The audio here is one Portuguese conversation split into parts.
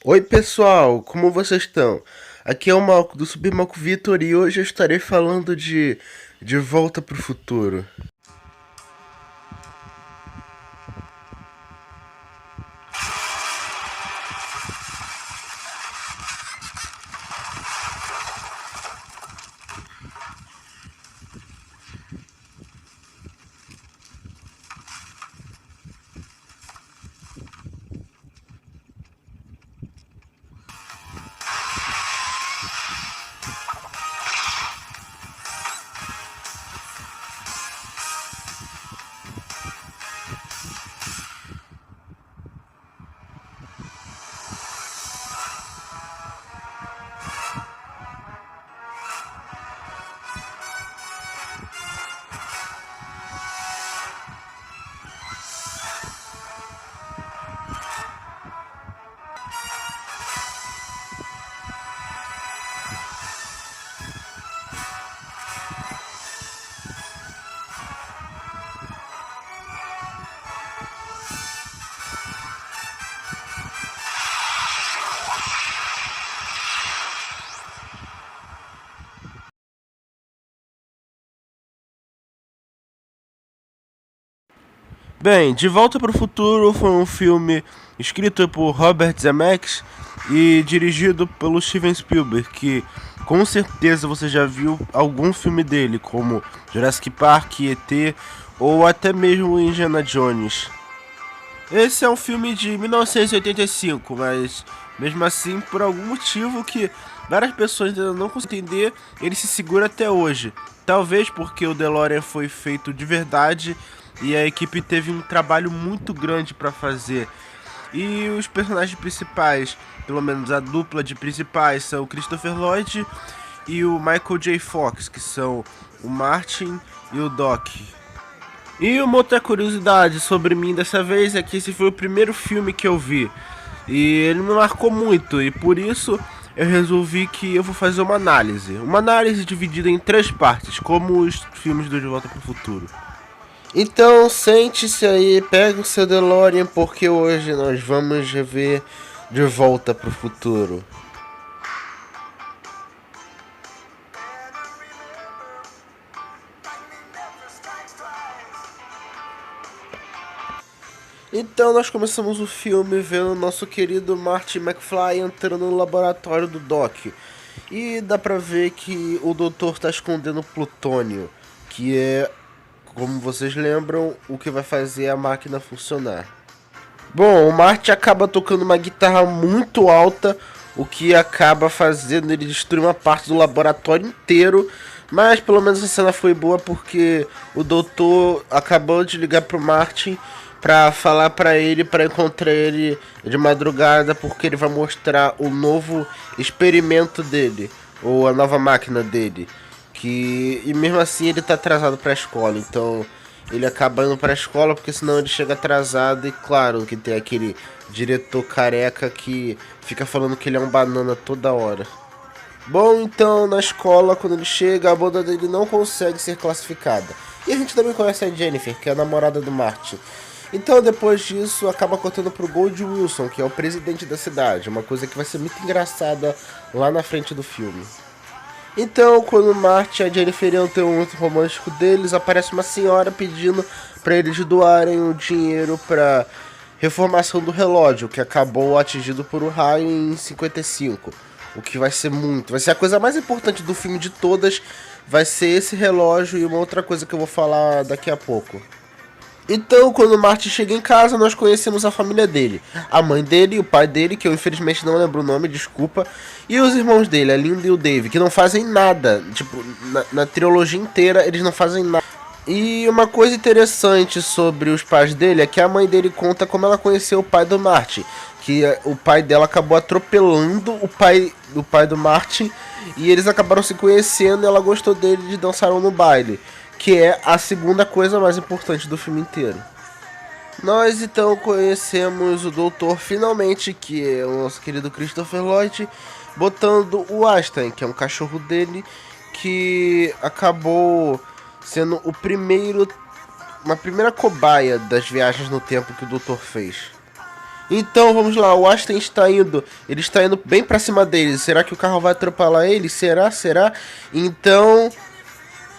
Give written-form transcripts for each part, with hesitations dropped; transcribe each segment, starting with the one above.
Oi pessoal, como vocês estão? Aqui é o Malco do Submalco Vitor e hoje eu estarei falando de Volta pro Futuro. Bem, De Volta pro Futuro foi um filme escrito por Robert Zemeckis e dirigido pelo Steven Spielberg, que com certeza você já viu algum filme dele, como Jurassic Park, ET ou até mesmo Indiana Jones. Esse é um filme de 1985, mas mesmo assim, por algum motivo que várias pessoas ainda não conseguem entender, ele se segura até hoje. Talvez porque o DeLorean foi feito de verdade e a equipe teve um trabalho muito grande para fazer. E os personagens principais, pelo menos a dupla de principais, são o Christopher Lloyd e o Michael J. Fox, que são o Martin e o Doc. E uma outra curiosidade sobre mim dessa vez é que esse foi o primeiro filme que eu vi. E ele me marcou muito, e por isso eu resolvi que eu vou fazer uma análise. Uma análise dividida em três partes, como os filmes do De Volta para o Futuro. Então sente-se aí, pega o seu DeLorean, porque hoje nós vamos rever De Volta para o Futuro. Então nós começamos o filme vendo nosso querido Marty McFly entrando no laboratório do Doc. E dá pra ver que o doutor tá escondendo plutônio, que é, como vocês lembram, o que vai fazer a máquina funcionar. Bom, o Marty acaba tocando uma guitarra muito alta, o que acaba fazendo ele destruir uma parte do laboratório inteiro. Mas pelo menos a cena foi boa porque o doutor acabou de ligar pro Martin pra falar pra ele, pra encontrar ele de madrugada, porque ele vai mostrar o novo experimento dele, ou a nova máquina dele. E mesmo assim ele tá atrasado pra escola, então ele acaba indo pra escola porque senão ele chega atrasado. E claro que tem aquele diretor careca que fica falando que ele é um banana toda hora. Bom, então na escola, quando ele chega, a banda dele não consegue ser classificada. E a gente também conhece a Jennifer, que é a namorada do Martin. Então depois disso acaba cortando pro Gold Wilson, que é o presidente da cidade, uma coisa que vai ser muito engraçada lá na frente do filme. Então, quando o Martin e a Jennifer iam ter um outro romântico deles, aparece uma senhora pedindo para eles doarem o dinheiro para reformação do relógio, que acabou atingido por um raio em 55. O que vai ser muito, vai ser a coisa mais importante do filme de todas, vai ser esse relógio e uma outra coisa que eu vou falar daqui a pouco. Então, quando o Marty chega em casa, nós conhecemos a família dele. A mãe dele, o pai dele, que eu infelizmente não lembro o nome, desculpa. E os irmãos dele, a Linda e o Dave, que não fazem nada. Tipo, na trilogia inteira, eles não fazem nada. E uma coisa interessante sobre os pais dele é que a mãe dele conta como ela conheceu o pai do Marty. Que o pai dela acabou atropelando o pai do Marty. E eles acabaram se conhecendo e ela gostou dele de dançaram no baile, que é a segunda coisa mais importante do filme inteiro. Nós então conhecemos o doutor finalmente, que é o nosso querido Christopher Lloyd, botando o Einstein, que é um cachorro dele, que acabou sendo uma primeira cobaia das viagens no tempo que o doutor fez. Então vamos lá, o Einstein está indo, ele está indo bem pra cima deles. Será que o carro vai atropelar ele? Será? Será? Então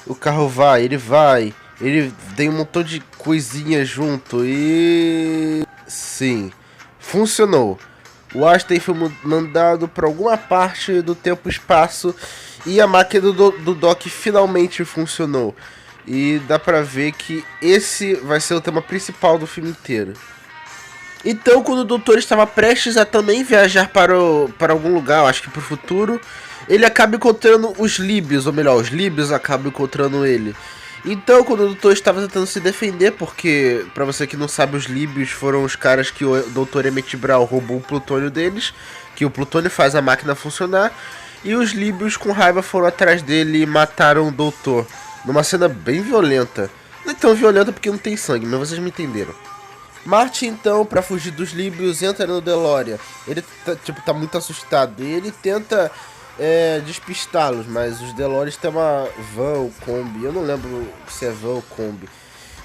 o carro vai, ele vai. Ele tem um montão de coisinhas junto e sim, funcionou. O Einstein foi mandado para alguma parte do tempo e espaço e a máquina do Doc finalmente funcionou. E dá pra ver que esse vai ser o tema principal do filme inteiro. Então, quando o doutor estava prestes a também viajar para algum lugar, eu acho que para o futuro, ele acaba encontrando os Líbios, ou melhor, os Líbios acabam encontrando ele. Então, quando o doutor estava tentando se defender, porque, pra você que não sabe, os Líbios foram os caras que o doutor Emmett Brown roubou o plutônio deles, que o plutônio faz a máquina funcionar, e os Líbios com raiva foram atrás dele e mataram o doutor, numa cena bem violenta. Não é tão violenta porque não tem sangue, mas vocês me entenderam. Marty, então, para fugir dos líbios, entra no DeLorean. Ele tá muito assustado e ele tenta despistá-los, mas os DeLoreans têm uma van ou Kombi, eu não lembro se é van ou Kombi,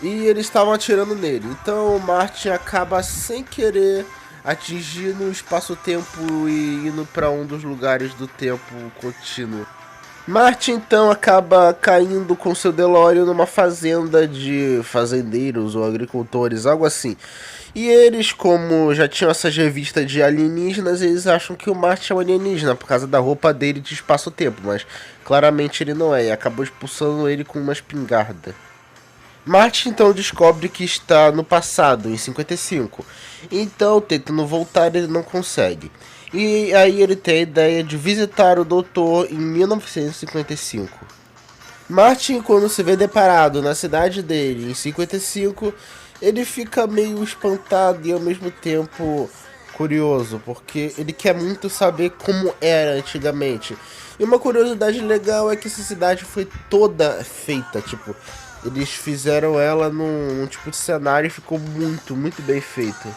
e eles estavam atirando nele. Então o Marty acaba sem querer atingindo o espaço-tempo e indo para um dos lugares do tempo contínuo. Marty então acaba caindo com seu DeLorean numa fazenda de fazendeiros ou agricultores, algo assim. E eles, como já tinham essas revistas de alienígenas, eles acham que o Marty é um alienígena por causa da roupa dele de espaço-tempo, mas claramente ele não é, e acabou expulsando ele com uma espingarda. Marty então descobre que está no passado, em 55. Então, tentando voltar, ele não consegue. E aí ele tem a ideia de visitar o doutor em 1955. Martin, quando se vê deparado na cidade dele em 55, ele fica meio espantado e ao mesmo tempo curioso, porque ele quer muito saber como era antigamente. E uma curiosidade legal é que essa cidade foi toda feita, tipo, eles fizeram ela num tipo de cenário e ficou muito, muito bem feito.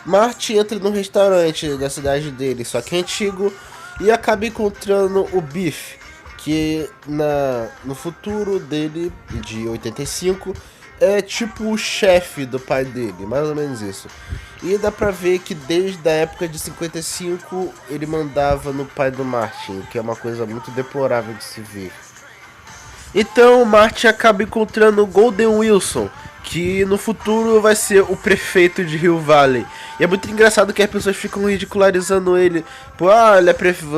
Marty entra num restaurante da cidade dele, só que é antigo, e acaba encontrando o Biff, que no futuro dele, de 85, é tipo o chefe do pai dele, mais ou menos isso. E dá pra ver que desde a época de 55 ele mandava no pai do Martin, que é uma coisa muito deplorável de se ver. Então o Marty acaba encontrando o Golden Wilson, que no futuro vai ser o prefeito de Hill Valley. E é muito engraçado que as pessoas ficam ridicularizando ele. Pô, ele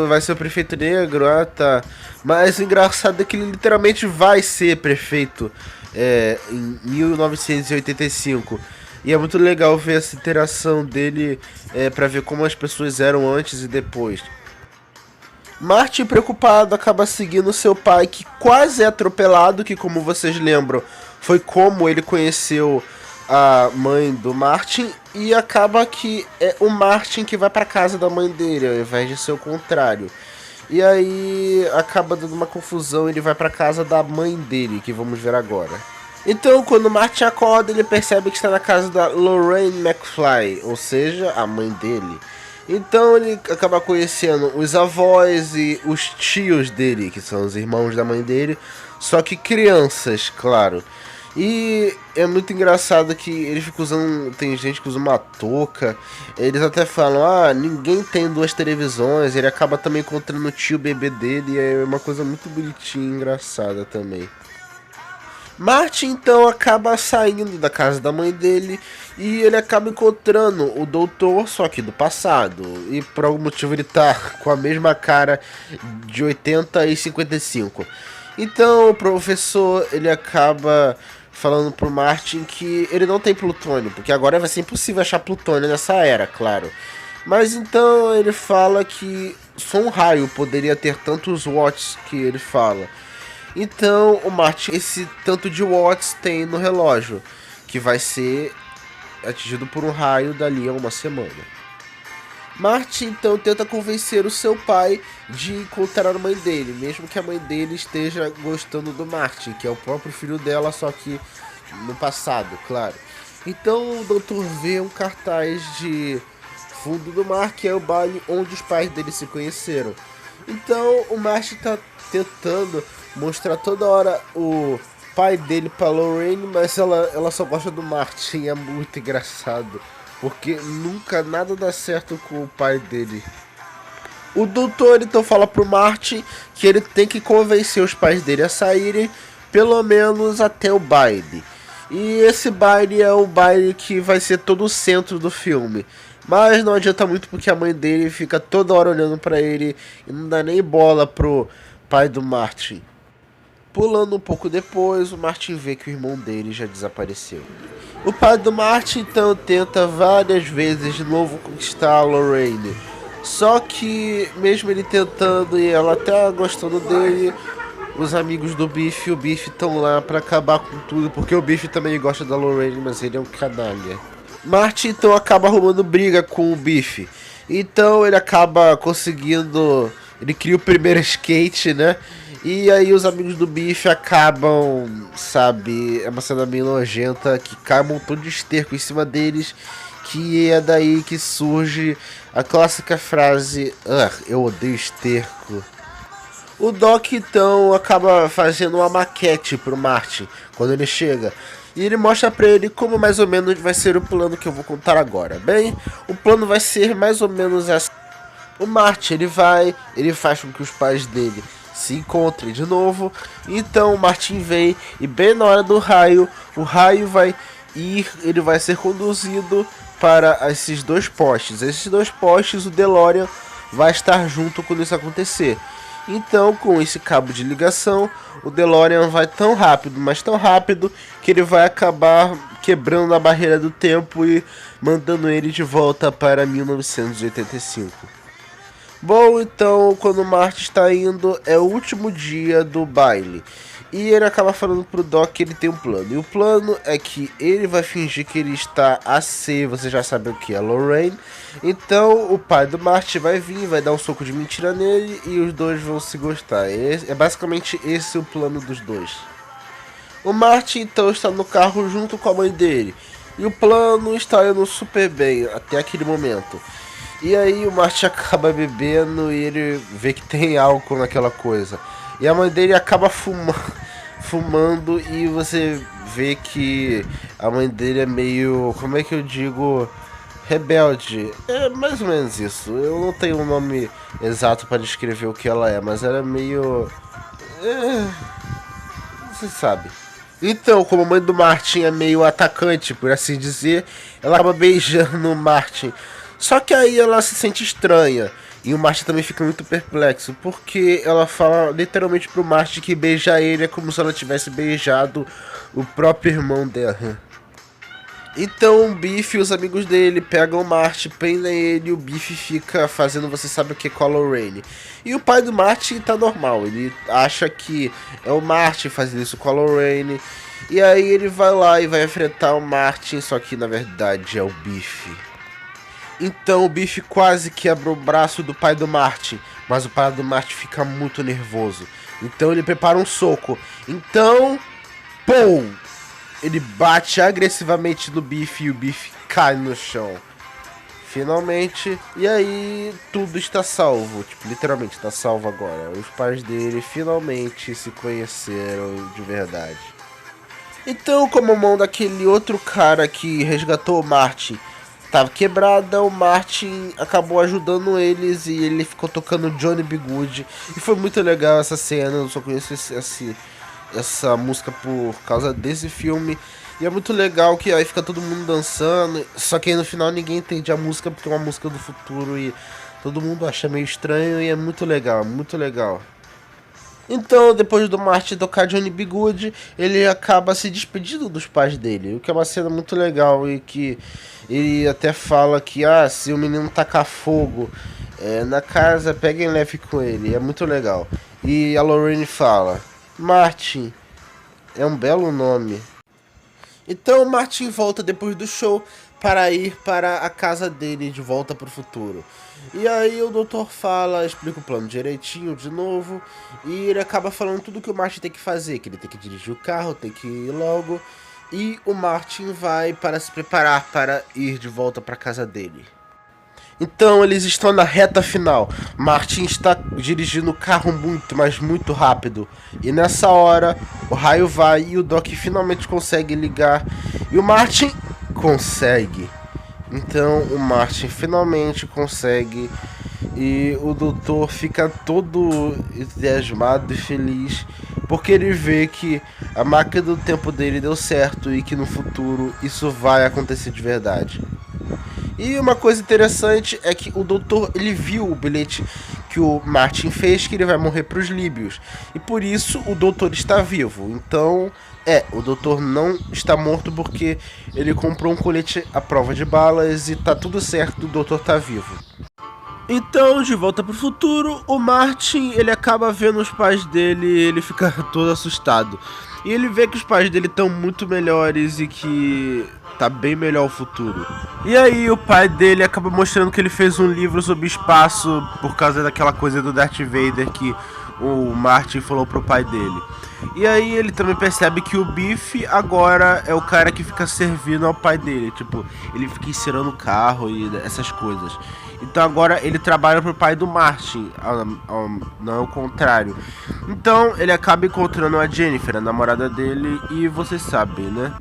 vai ser o prefeito negro, ah tá. Mas o engraçado é que ele literalmente vai ser prefeito em 1985. E é muito legal ver essa interação dele pra ver como as pessoas eram antes e depois. Marty, preocupado, acaba seguindo seu pai, que quase é atropelado, que como vocês lembram, foi como ele conheceu a mãe do Martin, e acaba que é o Martin que vai para casa da mãe dele, ao invés de ser o contrário. E aí acaba dando uma confusão, ele vai para casa da mãe dele, que vamos ver agora. Então, quando o Martin acorda, ele percebe que está na casa da Lorraine McFly, ou seja, a mãe dele. Então ele acaba conhecendo os avós e os tios dele, que são os irmãos da mãe dele, só que crianças, claro. E é muito engraçado que ele fica usando. Tem gente que usa uma touca. Eles até falam, ninguém tem duas televisões. Ele acaba também encontrando o tio bebê dele. E é uma coisa muito bonitinha e engraçada também. Martin então acaba saindo da casa da mãe dele e ele acaba encontrando o doutor, só que do passado. E por algum motivo ele tá com a mesma cara de 80 e 55. Então o professor ele acaba falando pro Martin que ele não tem plutônio, porque agora vai ser impossível achar plutônio nessa era, claro. Mas então ele fala que só um raio poderia ter tantos watts que ele fala. Então o Martin, esse tanto de watts tem no relógio, que vai ser atingido por um raio dali a uma semana. Martin então tenta convencer o seu pai de encontrar a mãe dele, mesmo que a mãe dele esteja gostando do Martin, que é o próprio filho dela, só que no passado, claro. Então o doutor vê um cartaz de fundo do mar, que é o baile onde os pais dele se conheceram. Então o Martin tá tentando mostrar toda hora o pai dele pra Lorraine, mas ela só gosta do Martin, é muito engraçado. porque nunca nada dá certo com o pai dele. O doutor então fala pro Martin que ele tem que convencer os pais dele a saírem, pelo menos até o baile. E esse baile é o baile que vai ser todo o centro do filme. Mas não adianta muito porque a mãe dele fica toda hora olhando pra ele e não dá nem bola pro pai do Martin. Pulando um pouco depois, o Martin vê que o irmão dele já desapareceu. O pai do Martin então tenta várias vezes de novo conquistar a Lorraine. Só que, mesmo ele tentando e ela até gostando dele, os amigos do Biff e o Biff estão lá pra acabar com tudo, porque o Biff também gosta da Lorraine, mas ele é um canalha. Martin então acaba arrumando briga com o Biff. Então ele acaba conseguindo. Ele cria o primeiro skate, né? E aí os amigos do Biff acabam, sabe, é uma cena meio nojenta que cai um montão de esterco em cima deles. Que é daí que surge a clássica frase: eu odeio esterco. O Doc então acaba fazendo uma maquete pro Martin quando ele chega. E ele mostra pra ele como mais ou menos vai ser o plano que eu vou contar agora. Bem, o plano vai ser mais ou menos assim. O Martin ele faz com que os pais dele se encontrem de novo. Então o Martin vem e bem na hora do raio, o raio vai ir, ele vai ser conduzido para esses dois postes. Esses dois postes o DeLorean vai estar junto quando isso acontecer. Então, com esse cabo de ligação, o DeLorean vai tão rápido, mas tão rápido, que ele vai acabar quebrando a barreira do tempo e mandando ele de volta para 1985. Bom, então, quando o Marty está indo, é o último dia do baile. E ele acaba falando pro Doc que ele tem um plano. E o plano é que ele vai fingir que ele está a ser, você já sabe o que é, Lorraine. Então o pai do Marty vai vir, vai dar um soco de mentira nele e os dois vão se gostar. É basicamente esse o plano dos dois. O Marty então está no carro junto com a mãe dele. E o plano está indo super bem até aquele momento. E aí o Marty acaba bebendo e ele vê que tem álcool naquela coisa. E a mãe dele acaba fumando e você vê que a mãe dele é meio, como é que eu digo, rebelde. É mais ou menos isso. Eu não tenho um nome exato para descrever o que ela é, mas ela é meio... você sabe. Então, como a mãe do Martin é meio atacante, por assim dizer, ela acaba beijando o Martin. Só que aí ela se sente estranha. E o Martin também fica muito perplexo, porque ela fala literalmente pro Martin que beijar ele é como se ela tivesse beijado o próprio irmão dela. Então o Biff e os amigos dele pegam o Martin, prendem ele e o Biff fica fazendo você sabe o que com a Lorraine. E o pai do Martin tá normal, ele acha que é o Martin fazendo isso com a Lorraine. E aí ele vai lá e vai enfrentar o Martin, só que na verdade é o Biff. Então o Biff quase quebra o braço do pai do Martin, mas o pai do Martin fica muito nervoso. Então ele prepara um soco. Então, pum! Ele bate agressivamente no Biff e o Biff cai no chão. Finalmente, e aí tudo está salvo. Tipo, literalmente está salvo agora. Os pais dele finalmente se conheceram de verdade. Então, como a mão daquele outro cara que resgatou o Martin estava quebrada, o Martin acabou ajudando eles e ele ficou tocando Johnny B. Good. E foi muito legal essa cena, eu só conheço essa música por causa desse filme. E é muito legal que aí fica todo mundo dançando, só que aí no final ninguém entende a música porque é uma música do futuro e todo mundo acha meio estranho e é muito legal, muito legal. Então, depois do Martin tocar Johnny B. Good, ele acaba se despedindo dos pais dele, o que é uma cena muito legal e que ele até fala que, se o menino tacar fogo na casa, peguem leve com ele, é muito legal. E a Lorraine fala, Martin, é um belo nome. Então o Martin volta depois do show para ir para a casa dele de volta para o futuro. E aí o doutor explica o plano direitinho de novo. E ele acaba falando tudo que o Martin tem que fazer. Que ele tem que dirigir o carro, tem que ir logo. E o Martin vai para se preparar para ir de volta para a casa dele. Então eles estão na reta final. Martin está dirigindo o carro muito, mas muito rápido. E nessa hora o raio vai e o Doc finalmente consegue ligar. E o Martin consegue. Então o Martin finalmente consegue e o doutor fica todo entusiasmado e feliz porque ele vê que a máquina do tempo dele deu certo e que no futuro isso vai acontecer de verdade. E uma coisa interessante é que o doutor ele viu o bilhete que o Martin fez que ele vai morrer para os líbios. E por isso o doutor está vivo. Então, o doutor não está morto porque ele comprou um colete à prova de balas e tá tudo certo, o doutor tá vivo. Então, de volta pro futuro, o Martin, ele acaba vendo os pais dele e ele fica todo assustado. E ele vê que os pais dele estão muito melhores e que tá bem melhor o futuro. E aí o pai dele acaba mostrando que ele fez um livro sobre espaço por causa daquela coisa do Darth Vader que o Martin falou pro pai dele. E aí ele também percebe que o Biff agora é o cara que fica servindo ao pai dele. Tipo, ele fica ensinando o carro e essas coisas. Então agora ele trabalha pro pai do Martin, não é o contrário. Então ele acaba encontrando a Jennifer, a namorada dele, e você sabe, né?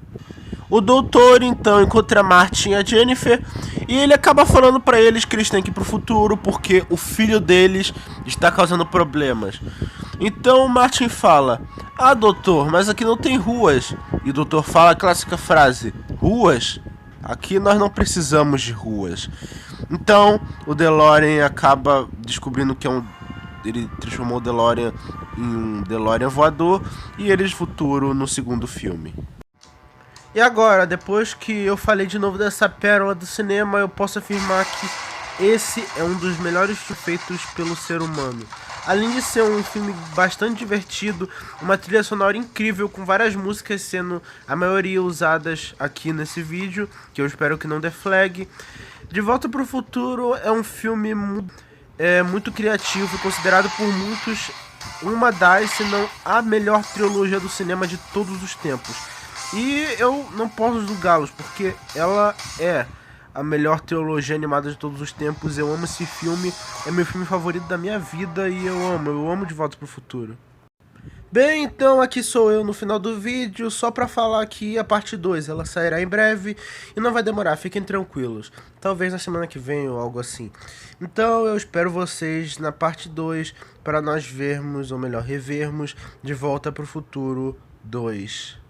O doutor então encontra Martin e a Jennifer e ele acaba falando pra eles que eles têm que ir pro futuro porque o filho deles está causando problemas. Então o Martin fala: "Ah, doutor, mas aqui não tem ruas." E o doutor fala a clássica frase: "Ruas? Aqui nós não precisamos de ruas." Então o DeLorean acaba descobrindo que ele transformou o DeLorean em um DeLorean voador e eles futuro no segundo filme. E agora, depois que eu falei de novo dessa pérola do cinema, eu posso afirmar que esse é um dos melhores feitos pelo ser humano. Além de ser um filme bastante divertido, uma trilha sonora incrível com várias músicas sendo a maioria usadas aqui nesse vídeo, que eu espero que não dê flag. De Volta para o Futuro é um filme muito criativo, considerado por muitos uma das, se não a melhor trilogia do cinema de todos os tempos. E eu não posso julgá-los, porque ela é a melhor trilogia animada de todos os tempos. Eu amo esse filme, é meu filme favorito da minha vida e eu amo De Volta pro Futuro. Bem, então aqui sou eu no final do vídeo, só pra falar que a parte 2 ela sairá em breve e não vai demorar, fiquem tranquilos. Talvez na semana que vem ou algo assim. Então eu espero vocês na parte 2 para nós vermos, ou melhor, revermos De Volta pro Futuro 2.